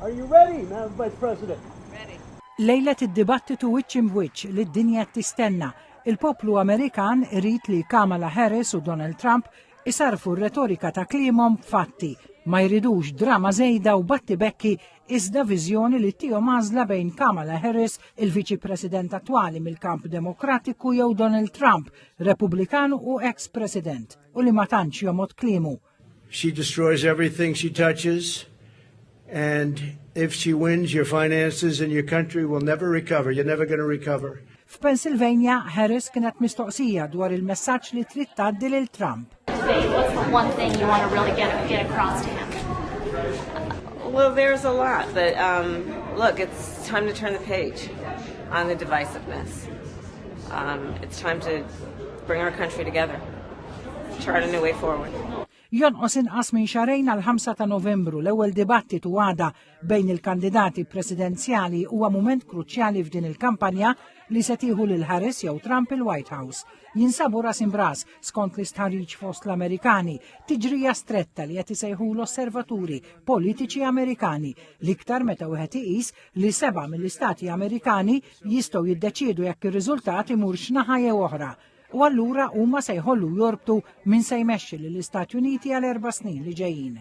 Are you ready, Madam Vice President? Lejla id-dibattitu wiċċ imwiċċ li d-dinja tistenna. Il-poplu Amerikan irid li Kamala Harris u Donald Trump isarfu r-retorika ta' klimhom fatti. Ma jridux drama żejda u batti bekki iżda viżjoni li tihom għażla bejn Kamala Harris, il-Viċi President attwali mill-Kamp Demokratiku, jew Donald Trump, Repubblikanu u ex-President, u li ma tantx jomod klimu. She destroys everything she touches, and if she wins, your finances and your country will never recover. You're never going to recover. F'Pennsylvania, Harris kienet mistoqsija dwar il-messaġġ li trid tgħaddi lil Trump. What's the one thing you want to really get across to him? Well, there's a lot, but look, it's time to turn the page on the divisiveness. It's time to bring our country together, chart a new way forward. Jonqos inqas minn xarejn għal 5 ta' Novembru l-ewwel dibattitu għada bejn il-kandidati presidenzjali huwa mument kruċjali f'din il-kampanja li se tieħu lil Harris jew Trump il-White House. Jinsabu ras imbras skont l-istħarriġ fost l-Amerikani, tiġrija stretta li qed isejħu l-osservaturi politiċi Amerikani l-iktar meta wieħed iqis li 7 mill-istati Amerikani jistgħu jiddeċiedu jekk ir-riżultat imurx naħa jew oħra. U allura huma se jħollu jorbtu min se jmexxi lill-Istati Uniti għal 4 snin li ġejjin.